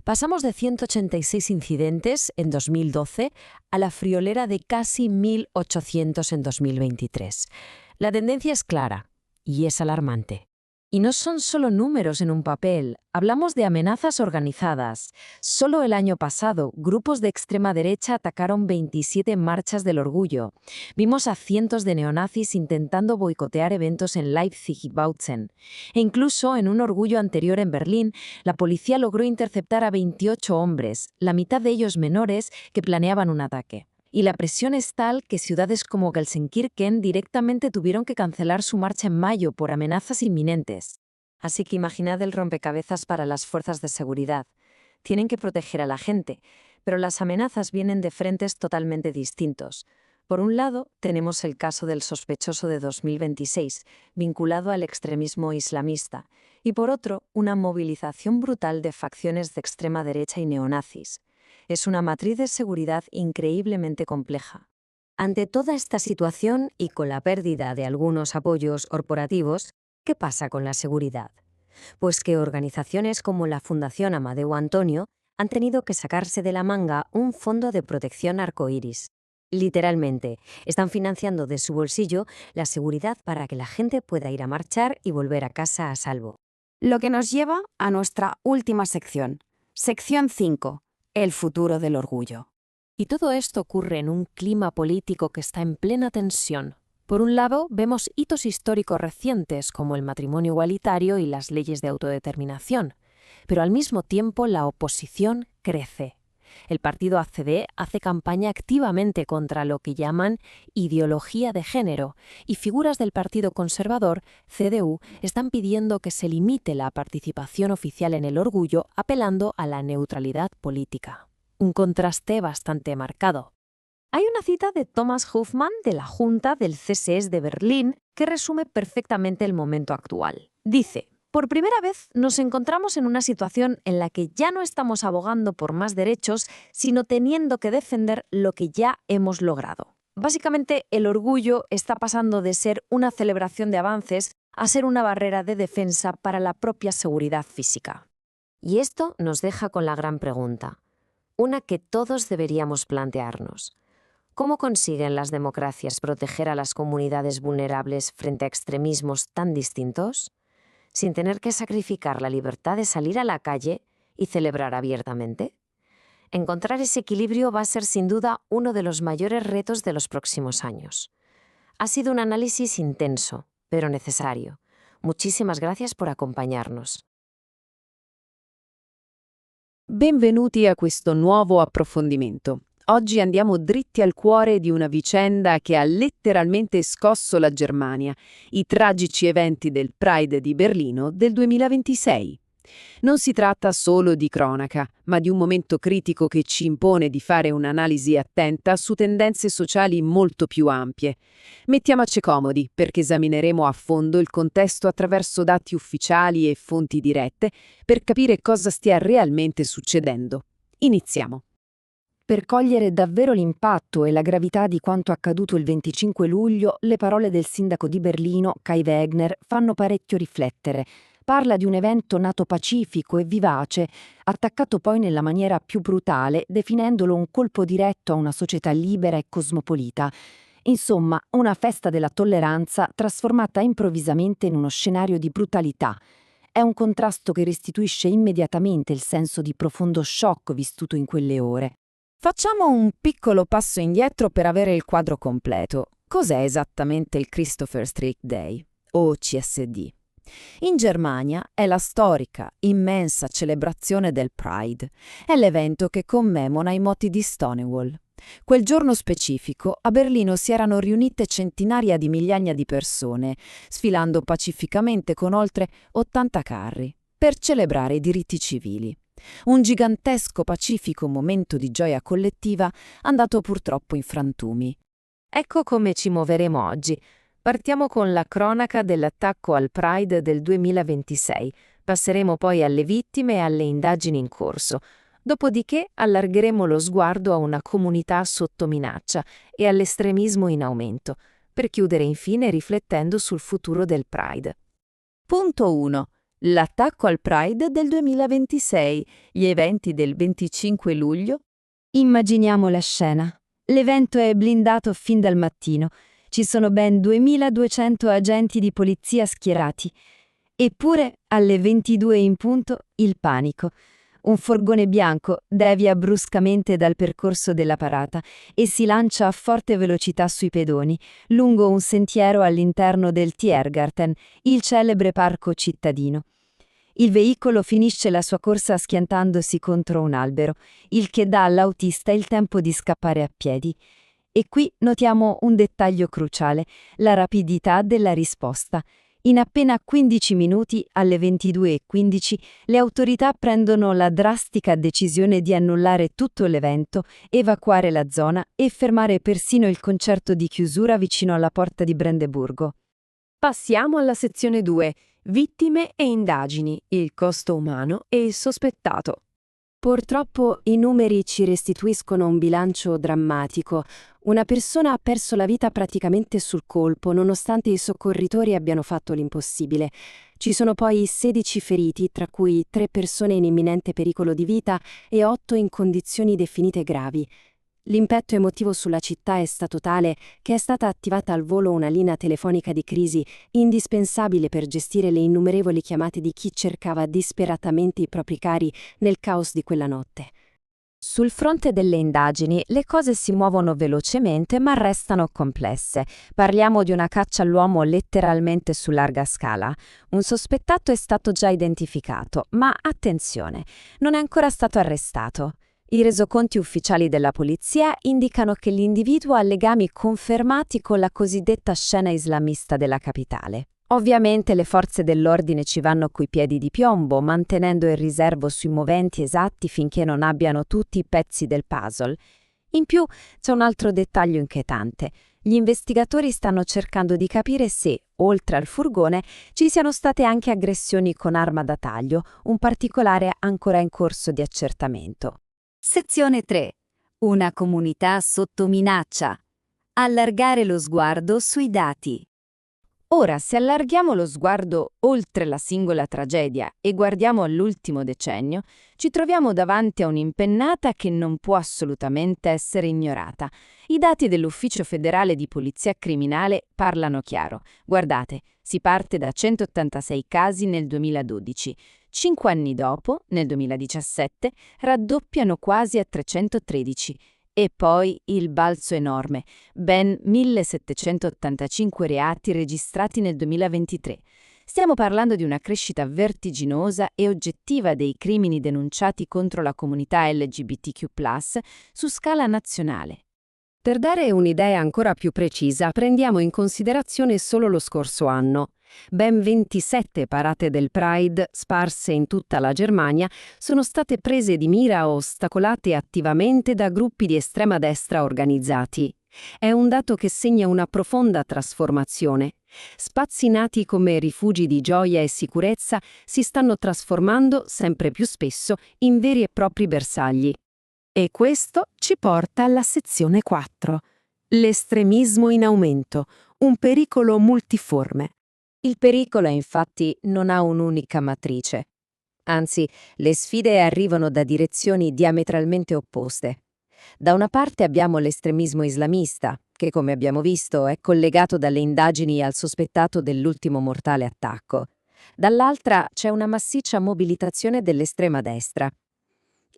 Pasamos de 186 incidentes en 2012 a la friolera de casi 1.800 en 2023. La tendencia es clara y es alarmante. Y no son solo números en un papel, hablamos de amenazas organizadas. Solo el año pasado, grupos de extrema derecha atacaron 27 marchas del orgullo. Vimos a cientos de neonazis intentando boicotear eventos en Leipzig y Bautzen. E incluso en un orgullo anterior en Berlín, la policía logró interceptar a 28 hombres, la mitad de ellos menores, que planeaban un ataque. Y la presión es tal que ciudades como Gelsenkirchen directamente tuvieron que cancelar su marcha en mayo por amenazas inminentes. Así que imaginad el rompecabezas para las fuerzas de seguridad. Tienen que proteger a la gente, pero las amenazas vienen de frentes totalmente distintos. Por un lado, tenemos el caso del sospechoso de 2026, vinculado al extremismo islamista, y por otro, una movilización brutal de facciones de extrema derecha y neonazis. Es una matriz de seguridad increíblemente compleja. Ante toda esta situación y con la pérdida de algunos apoyos corporativos, ¿qué pasa con la seguridad? Pues que organizaciones como la Fundación Amadeu Antonio han tenido que sacarse de la manga un fondo de protección arcoíris. Literalmente, están financiando de su bolsillo la seguridad para que la gente pueda ir a marchar y volver a casa a salvo. Lo que nos lleva a nuestra última sección. Sección 5. El futuro del orgullo. Y todo esto ocurre en un clima político que está en plena tensión. Por un lado, vemos hitos históricos recientes como el matrimonio igualitario y las leyes de autodeterminación, pero al mismo tiempo la oposición crece. El partido ACD hace campaña activamente contra lo que llaman ideología de género y figuras del Partido Conservador, CDU, están pidiendo que se limite la participación oficial en el orgullo apelando a la neutralidad política. Un contraste bastante marcado. Hay una cita de Thomas Hofmann de la Junta del CSS de Berlín que resume perfectamente el momento actual. Dice: por primera vez nos encontramos en una situación en la que ya no estamos abogando por más derechos, sino teniendo que defender lo que ya hemos logrado. Básicamente, el orgullo está pasando de ser una celebración de avances a ser una barrera de defensa para la propia seguridad física. Y esto nos deja con la gran pregunta, una que todos deberíamos plantearnos. ¿Cómo consiguen las democracias proteger a las comunidades vulnerables frente a extremismos tan distintos? Sin tener que sacrificar la libertad de salir a la calle y celebrar abiertamente. Encontrar ese equilibrio va a ser sin duda uno de los mayores retos de los próximos años. Ha sido un análisis intenso, pero necesario. Muchísimas gracias por acompañarnos. Benvenuti a questo nuovo approfondimento. Oggi andiamo dritti al cuore di una vicenda che ha letteralmente scosso la Germania, i tragici eventi del Pride di Berlino del 2026. Non si tratta solo di cronaca, ma di un momento critico che ci impone di fare un'analisi attenta su tendenze sociali molto più ampie. Mettiamoci comodi, perché esamineremo a fondo il contesto attraverso dati ufficiali e fonti dirette per capire cosa stia realmente succedendo. Iniziamo. Per cogliere davvero l'impatto e la gravità di quanto accaduto il 25 luglio, le parole del sindaco di Berlino, Kai Wegner, fanno parecchio riflettere. Parla di un evento nato pacifico e vivace, attaccato poi nella maniera più brutale, definendolo un colpo diretto a una società libera e cosmopolita. Insomma, una festa della tolleranza trasformata improvvisamente in uno scenario di brutalità. È un contrasto che restituisce immediatamente il senso di profondo shock vissuto in quelle ore. Facciamo un piccolo passo indietro per avere il quadro completo. Cos'è esattamente il Christopher Street Day, o CSD? In Germania è la storica, immensa celebrazione del Pride. È l'evento che commemora i moti di Stonewall. Quel giorno specifico a Berlino si erano riunite centinaia di migliaia di persone, sfilando pacificamente con oltre 80 carri, per celebrare i diritti civili. Un gigantesco pacifico momento di gioia collettiva andato purtroppo in frantumi. Ecco come ci muoveremo oggi. Partiamo con la cronaca dell'attacco al Pride del 2026. Passeremo poi alle vittime e alle indagini in corso. Dopodiché allargheremo lo sguardo a una comunità sotto minaccia e all'estremismo in aumento, per chiudere infine riflettendo sul futuro del Pride. Punto 1. L'attacco al Pride del 2026, gli eventi del 25 luglio. Immaginiamo la scena. L'evento è blindato fin dal mattino. Ci sono ben 2200 agenti di polizia schierati. Eppure, alle 22 in punto, il panico. Un furgone bianco devia bruscamente dal percorso della parata e si lancia a forte velocità sui pedoni, lungo un sentiero all'interno del Tiergarten, il celebre parco cittadino. Il veicolo finisce la sua corsa schiantandosi contro un albero, il che dà all'autista il tempo di scappare a piedi. E qui notiamo un dettaglio cruciale, la rapidità della risposta. In appena 15 minuti, alle 22:15, le autorità prendono la drastica decisione di annullare tutto l'evento, evacuare la zona e fermare persino il concerto di chiusura vicino alla porta di Brandeburgo. Passiamo alla sezione 2. Vittime e indagini, il costo umano e il sospettato. Purtroppo i numeri ci restituiscono un bilancio drammatico. Una persona ha perso la vita praticamente sul colpo, nonostante i soccorritori abbiano fatto l'impossibile. Ci sono poi 16 feriti, tra cui 3 persone in imminente pericolo di vita e 8 in condizioni definite gravi. L'impatto emotivo sulla città è stato tale che è stata attivata al volo una linea telefonica di crisi indispensabile per gestire le innumerevoli chiamate di chi cercava disperatamente i propri cari nel caos di quella notte. Sul fronte delle indagini le cose si muovono velocemente ma restano complesse. Parliamo di una caccia all'uomo letteralmente su larga scala. Un sospettato è stato già identificato, ma attenzione, non è ancora stato arrestato. I resoconti ufficiali della polizia indicano che l'individuo ha legami confermati con la cosiddetta scena islamista della capitale. Ovviamente le forze dell'ordine ci vanno coi piedi di piombo, mantenendo il riservo sui moventi esatti finché non abbiano tutti i pezzi del puzzle. In più c'è un altro dettaglio inquietante. Gli investigatori stanno cercando di capire se, oltre al furgone, ci siano state anche aggressioni con arma da taglio, un particolare ancora in corso di accertamento. Sezione 3. Una comunità sotto minaccia. Allargare lo sguardo sui dati. Ora, se allarghiamo lo sguardo oltre la singola tragedia e guardiamo all'ultimo decennio, ci troviamo davanti a un'impennata che non può assolutamente essere ignorata. I dati dell'Ufficio federale di polizia criminale parlano chiaro. Guardate, si parte da 186 casi nel 2012. 5 anni dopo, nel 2017, raddoppiano quasi a 313. E poi il balzo enorme, ben 1785 reati registrati nel 2023. Stiamo parlando di una crescita vertiginosa e oggettiva dei crimini denunciati contro la comunità LGBTQ+, su scala nazionale. Per dare un'idea ancora più precisa, prendiamo in considerazione solo lo scorso anno. Ben 27 parate del Pride, sparse in tutta la Germania, sono state prese di mira o ostacolate attivamente da gruppi di estrema destra organizzati. È un dato che segna una profonda trasformazione. Spazi nati come rifugi di gioia e sicurezza si stanno trasformando sempre più spesso in veri e propri bersagli. E questo ci porta alla sezione 4. L'estremismo in aumento, un pericolo multiforme. Il pericolo, infatti, non ha un'unica matrice. Anzi, le sfide arrivano da direzioni diametralmente opposte. Da una parte abbiamo l'estremismo islamista, che, come abbiamo visto, è collegato dalle indagini al sospettato dell'ultimo mortale attacco. Dall'altra c'è una massiccia mobilitazione dell'estrema destra.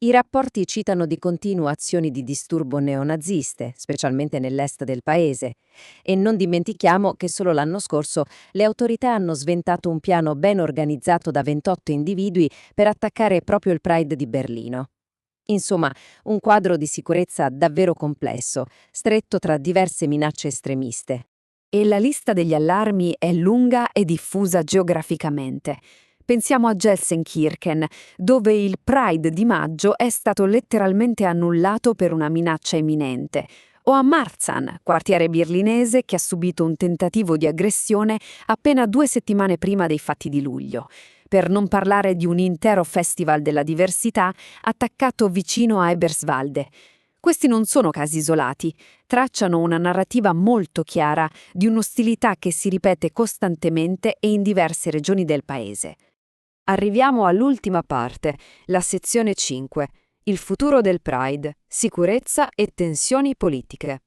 I rapporti citano di continuo azioni di disturbo neonaziste, specialmente nell'est del paese. E non dimentichiamo che solo l'anno scorso le autorità hanno sventato un piano ben organizzato da 28 individui per attaccare proprio il Pride di Berlino. Insomma, un quadro di sicurezza davvero complesso, stretto tra diverse minacce estremiste. E la lista degli allarmi è lunga e diffusa geograficamente. Pensiamo a Gelsenkirchen, dove il Pride di maggio è stato letteralmente annullato per una minaccia imminente, o a Marzahn, quartiere berlinese che ha subito un tentativo di aggressione appena 2 settimane prima dei fatti di luglio. per non parlare di un intero festival della diversità attaccato vicino a Eberswalde. Questi non sono casi isolati, tracciano una narrativa molto chiara di un'ostilità che si ripete costantemente e in diverse regioni del paese. Arriviamo all'ultima parte, la sezione 5, il futuro del Pride, sicurezza e tensioni politiche.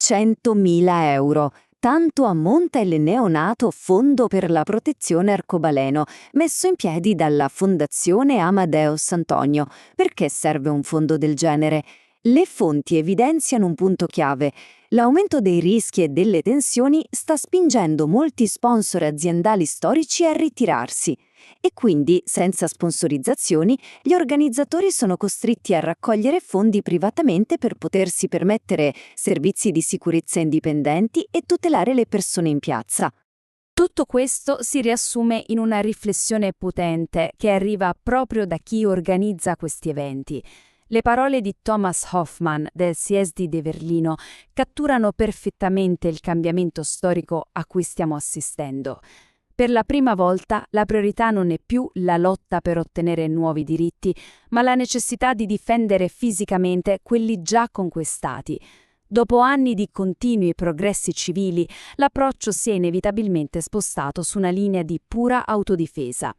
100.000 euro. Tanto ammonta il neonato Fondo per la protezione arcobaleno, messo in piedi dalla Fondazione Amadeus Antonio. Perché serve un fondo del genere? Le fonti evidenziano un punto chiave. L'aumento dei rischi e delle tensioni sta spingendo molti sponsor aziendali storici a ritirarsi. E quindi, senza sponsorizzazioni, gli organizzatori sono costretti a raccogliere fondi privatamente per potersi permettere servizi di sicurezza indipendenti e tutelare le persone in piazza. Tutto questo si riassume in una riflessione potente che arriva proprio da chi organizza questi eventi. Le parole di Thomas Hoffmann del CSD di Berlino catturano perfettamente il cambiamento storico a cui stiamo assistendo. Per la prima volta la priorità non è più la lotta per ottenere nuovi diritti, ma la necessità di difendere fisicamente quelli già conquistati. Dopo anni di continui progressi civili, l'approccio si è inevitabilmente spostato su una linea di pura autodifesa.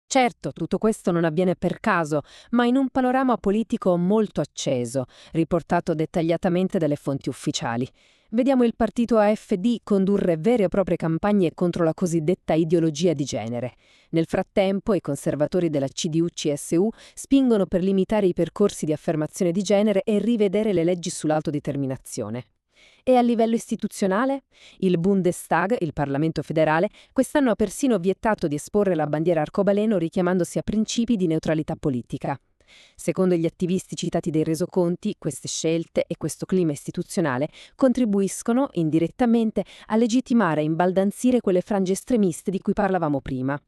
Certo, tutto questo non avviene per caso, ma in un panorama politico molto acceso, riportato dettagliatamente dalle fonti ufficiali. Vediamo il partito AfD condurre vere e proprie campagne contro la cosiddetta ideologia di genere. Nel frattempo, i conservatori della CDU-CSU spingono per limitare i percorsi di affermazione di genere e rivedere le leggi sull'autodeterminazione. E a livello istituzionale? Il Bundestag, il Parlamento federale, quest'anno ha persino vietato di esporre la bandiera arcobaleno richiamandosi a principi di neutralità politica. Secondo gli attivisti citati dai resoconti, queste scelte e questo clima istituzionale contribuiscono, indirettamente, a legittimare e imbaldanzire quelle frange estremiste di cui parlavamo prima.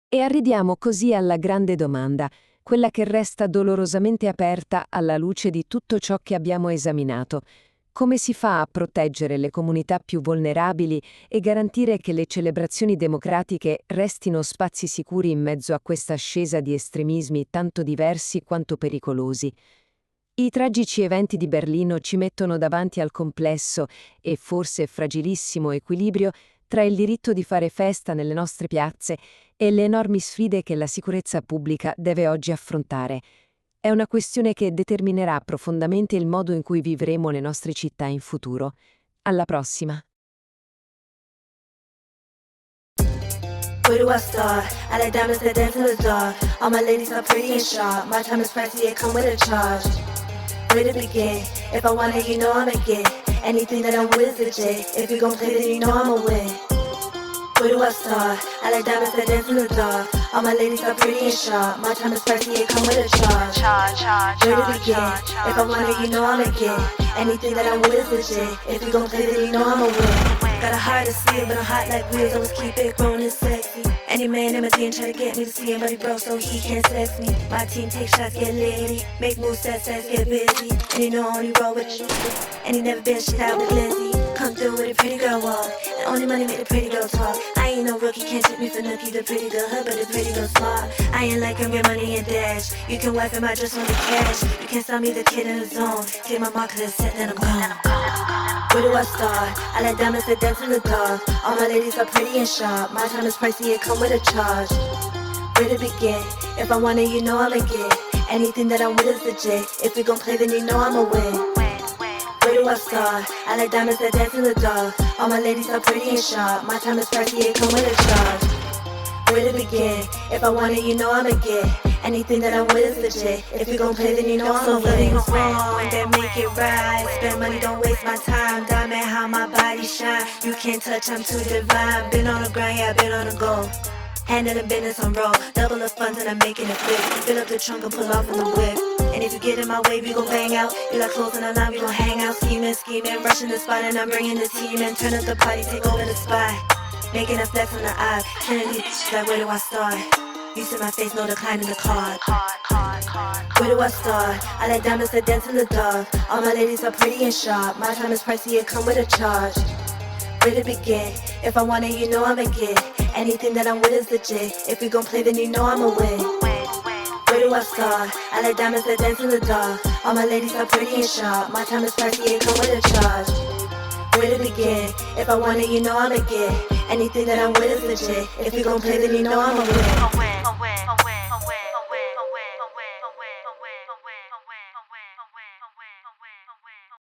E arriviamo così alla grande domanda, quella che resta dolorosamente aperta alla luce di tutto ciò che abbiamo esaminato. Come si fa a proteggere le comunità più vulnerabili e garantire che le celebrazioni democratiche restino spazi sicuri in mezzo a questa ascesa di estremismi tanto diversi quanto pericolosi? I tragici eventi di Berlino ci mettono davanti al complesso e forse fragilissimo equilibrio tra il diritto di fare festa nelle nostre piazze e le enormi sfide che la sicurezza pubblica deve oggi affrontare. È una questione che determinerà profondamente il modo in cui vivremo le nostre città in futuro. Alla prossima! Where do I start? I like diamonds that dance in the dark. All my ladies are pretty and sharp. My time is pricey, it come with a charge. Where to begin? If I want it, you know I'ma get anything that I'm with legit. If you gon' play, then you know I'ma win. Where do I start? I like diamonds that dance in the dark. All my ladies are pretty and sharp. My time is pricey, it come with a charge. Where to begin? If I want it, you know I'ma get anything that I'm with legit. If you gon' play, then you know I'ma win. Got a heart of steel, but I'm hot like wheels. Always keep it grown and sexy. Any man in my team try to get me to see him, but he broke, so he can't sex me. My team take shots, get litty. Make moves, set sets, get busy. And you know I only roll with it. And he never been shit out with Lizzie. Come through with a pretty girl walk. And only money make the pretty girl talk. I ain't no rookie, can't take me for nookie. The pretty girl hood, but the pretty girl smart. I ain't like him, get money and dash. You can wipe him, I just want the cash. You can't stop me, the kid in the zone. Take my mark, cause set, then I'm gone. Where do I start? I like diamonds that dance in the dark. All my ladies are pretty and sharp. My time is pricey, it come with a charge. Where to begin? If I want it, you know I'ma get anything that I'm with is legit. If we gon' play, then you know I'ma win. Where do I start? I like diamonds that dance in the dark. All my ladies are pretty and sharp. My time is pricey, it come with a charge. Where to begin? If I want it, you know I'ma get anything that I'm with is legit. If we gon' play, then you know I'ma win. So wrong, then make it right. Spend money, don't waste my time. Diamond, how my body shine. You can't touch, I'm too divine. Been on the grind, yeah, been on the go. Handling business on roll. Double the funds and I'm making it flip. Fill up the trunk and pull off in the whip. And if you get in my way, we gon' bang out. You like clothes in the line, we gon' hang out. Scheming, rushing the spot, and I'm bringing the team in. Turn up the party, take over the spot. Making a flex on the eye. Killing these bitches like, where do I start? You see my face, no decline in the card. Where do I start? I like diamonds that dance in the dark. All my ladies are pretty and sharp. My time is pricey, it come with a charge. Where to begin? If I want it, you know I'ma get Anything that I'm with is legit. If we gon' play, then you know I'ma win. Where do I start? I like diamonds that dance in the dark. All my ladies are pretty and sharp. My time is pricey, it come with a charge. Where to begin? If I want it, you know I'ma get. Anything that I'm with is legit. If we gon' play, then you know I'ma win.